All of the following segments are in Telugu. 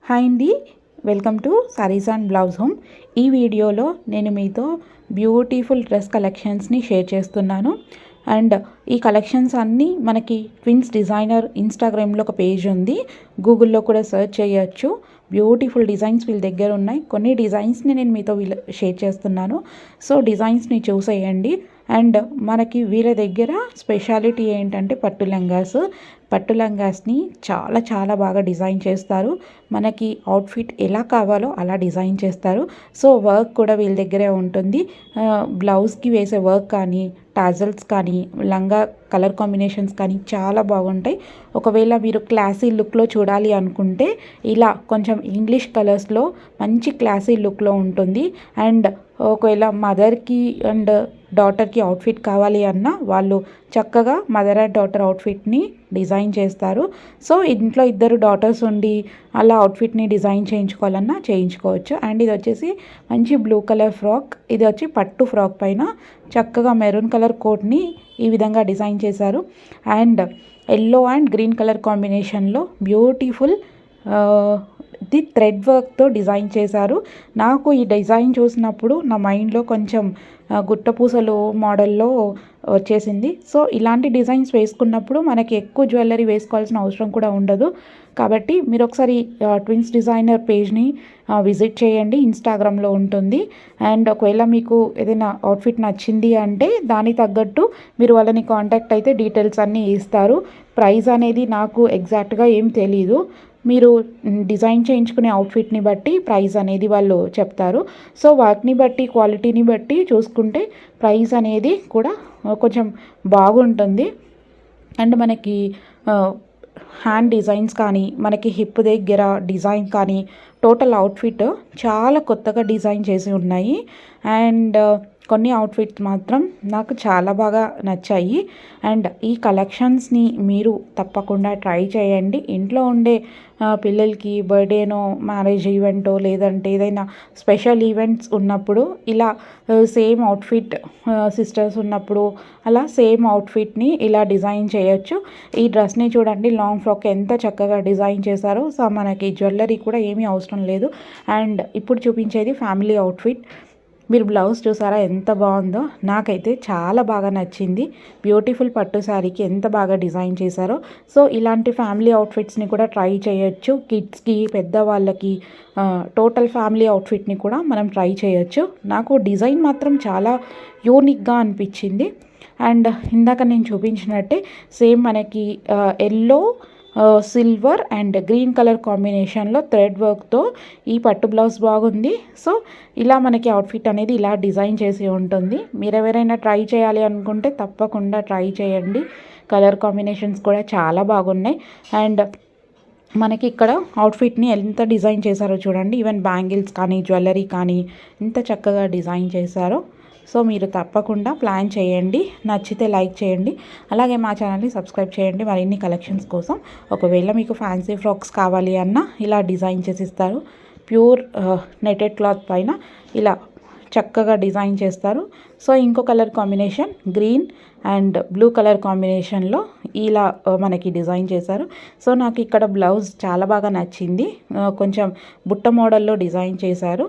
హాయ్ అండి, welcome to saris and blouse home. ఈ వీడియోలో నేను మీతో బ్యూటిఫుల్ డ్రెస్ కలెక్షన్స్ని షేర్ చేస్తున్నాను. అండ్ ఈ కలెక్షన్స్ అన్నీ మనకి ట్విన్స్ డిజైనర్ ఇన్స్టాగ్రామ్లో ఒక పేజ్ ఉంది, గూగుల్లో కూడా సెర్చ్ చేయొచ్చు. బ్యూటిఫుల్ డిజైన్స్ వీళ్ళ దగ్గర ఉన్నాయి. కొన్ని డిజైన్స్ని నేను మీతో షేర్ చేస్తున్నాను. సో డిజైన్స్ని చూసేయండి. అండ్ మనకి వీళ్ళ దగ్గర స్పెషాలిటీ ఏంటంటే పట్టు లంగాస్ని చాలా చాలా బాగా డిజైన్ చేస్తారు. మనకి అవుట్ఫిట్ ఎలా కావాలో అలా డిజైన్ చేస్తారు. సో వర్క్ కూడా వీళ్ళ దగ్గరే ఉంటుంది. బ్లౌజ్కి వేసే వర్క్ కానీ, టాజల్స్ కానీ, లంగా కలర్ కాంబినేషన్స్ కానీ చాలా బాగుంటాయి. ఒకవేళ మీరు క్లాసీ లుక్లో చూడాలి అనుకుంటే ఇలా కొంచెం ఇంగ్లీష్ కలర్స్లో మంచి క్లాసీ లుక్లో ఉంటుంది. అండ్ ఒకవేళ మదర్కి అండ్ డాటర్కి అవుట్ఫిట్ కావాలి అన్నా వాళ్ళు చక్కగా మదర్ అండ్ డాటర్ అవుట్ఫిట్ని డిజైన్ చేస్తారు. సో ఇంట్లో ఇద్దరు డాటర్స్ ఉండి అలా అవుట్ఫిట్ని డిజైన్ చేయించుకోవాలన్నా చేయించుకోవచ్చు. అండ్ ఇది వచ్చేసి మంచి బ్లూ కలర్ ఫ్రాక్. ఇది వచ్చి పట్టు ఫ్రాక్ పైన చక్కగా మెరూన్ కలర్ కోట్ని ఈ విధంగా డిజైన్ చేశారు. And yellow and green colour కాంబినేషన్లో బ్యూటిఫుల్ ఇది థ్రెడ్ వర్క్తో డిజైన్ చేశారు. నాకు ఈ డిజైన్ చూసినప్పుడు నా మైండ్లో కొంచెం గుట్టపూసలు మోడల్లో వచ్చేసింది. సో ఇలాంటి డిజైన్స్ వేసుకున్నప్పుడు మనకి ఎక్కువ జ్యువెలరీ వేసుకోవాల్సిన అవసరం కూడా ఉండదు. కాబట్టి మీరు ఒకసారి ట్విన్స్ డిజైనర్ పేజ్ని విజిట్ చేయండి, ఇన్స్టాగ్రామ్లో ఉంటుంది. అండ్ ఒకవేళ మీకు ఏదైనా అవుట్ఫిట్ నచ్చింది అంటే దానికి తగ్గట్టు మీరు వాళ్ళని కాంటాక్ట్ అయితే డీటెయిల్స్ అన్నీ ఇస్తారు. ప్రైస్ అనేది నాకు ఎగ్జాక్ట్గా ఏం తెలీదు. మీరు డిజైన్ చేయించుకునే అవుట్ఫిట్ని బట్టి ప్రైస్ అనేది వాళ్ళు చెప్తారు. సో వాటిని బట్టి క్వాలిటీని బట్టి చూసుకుంటే ప్రైస్ అనేది కూడా కొంచెం బాగుంటుంది. అండ్ మనకి హ్యాండ్ డిజైన్స్ కానీ, మనకి హిప్ దగ్గర డిజైన్ కానీ, టోటల్ అవుట్ఫిట్ చాలా కొత్తగా డిజైన్ చేసి ఉన్నాయి. అండ్ కొన్ని అవుట్ఫిట్స్ మాత్రం నాకు చాలా బాగా నచ్చాయి. అండ్ ఈ కలెక్షన్స్ని మీరు తప్పకుండా ట్రై చేయండి. ఇంట్లో ఉండే పిల్లలకి బర్త్డేనో, మ్యారేజ్ ఈవెంటో, లేదంటే ఏదైనా స్పెషల్ ఈవెంట్స్ ఉన్నప్పుడు ఇలా సేమ్ అవుట్ఫిట్, సిస్టర్స్ ఉన్నప్పుడు అలా సేమ్ అవుట్ఫిట్ని ఇలా డిజైన్ చేయొచ్చు. ఈ డ్రెస్ని చూడండి, లాంగ్ ఫ్రాక్ ఎంత చక్కగా డిజైన్ చేశారో. సో మనకి జ్యువెలరీ కూడా ఏమీ అవసరం లేదు. అండ్ ఇప్పుడు చూపించేది ఫ్యామిలీ అవుట్ఫిట్. మీరు బ్లౌజ్ చూసారా ఎంత బాగుందో? నాకైతే చాలా బాగా నచ్చింది. బ్యూటిఫుల్ పట్టు శారీకి ఎంత బాగా డిజైన్ చేశారో. సో ఇలాంటి ఫ్యామిలీ అవుట్ఫిట్స్ని కూడా ట్రై చేయొచ్చు. కిడ్స్కి, పెద్దవాళ్ళకి, టోటల్ ఫ్యామిలీ అవుట్ఫిట్ని కూడా మనం ట్రై చేయొచ్చు. నాకు డిజైన్ మాత్రం చాలా యూనిక్గా అనిపించింది. అండ్ ఇందాక నేను చూపించినట్టే సేమ్ మనకి yellow, silver and green colour కాంబినేషన్లో థ్రెడ్ వర్క్తో ఈ పట్టు బ్లౌజ్ బాగుంది. సో ఇలా మనకి అవుట్ఫిట్ అనేది ఇలా డిజైన్ చేసి ఉంటుంది. మీరు ఎవరైనా ట్రై చేయాలి అనుకుంటే తప్పకుండా ట్రై చేయండి. కలర్ కాంబినేషన్స్ కూడా చాలా బాగున్నాయి. అండ్ మనకి ఇక్కడ అవుట్ఫిట్ని ఎంత డిజైన్ చేశారో చూడండి. ఈవెన్ బ్యాంగిల్స్ కానీ, జ్యువెలరీ కానీ ఎంత చక్కగా డిజైన్ చేశారో. సో మీరు తప్పకుండా ప్లాన్ చేయండి. నచ్చితే లైక్ చేయండి. అలాగే మా ఛానల్ని సబ్స్క్రైబ్ చేయండి మరిన్ని కలెక్షన్స్ కోసం. ఒకవేళ మీకు ఫ్యాన్సీ ఫ్రాక్స్ కావాలి అన్నా ఇలా డిజైన్ చేసి ఇస్తారు. ప్యూర్ నెటెడ్ క్లాత్ పైన ఇలా చక్కగా డిజైన్ చేస్తారు. సో ఇంకో colour combination green and blue colour కాంబినేషన్లో ఇలా మనకి డిజైన్ చేశారు. సో నాకు ఇక్కడ బ్లౌజ్ చాలా బాగా నచ్చింది. కొంచెం బుట్ట మోడల్లో డిజైన్ చేశారు.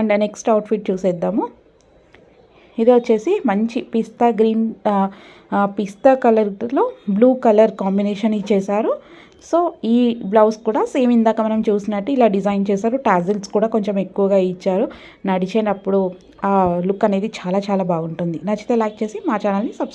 అండ్ నెక్స్ట్ అవుట్ఫిట్ చూసేద్దాము. ఇది వచ్చేసి మంచి పిస్తా కలర్లో బ్లూ కలర్ కాంబినేషన్ ఇచ్చేసారు. సో ఈ బ్లౌజ్ కూడా సేమ్ ఇందాక మనం చూసినట్టు ఇలా డిజైన్ చేశారు. టాజిల్స్ కూడా కొంచెం ఎక్కువగా ఇచ్చారు. నడిచేటప్పుడు ఆ లుక్ అనేది చాలా చాలా బాగుంటుంది. నచ్చితే లైక్ చేసి మా ఛానల్ని సబ్స్క్రైబ్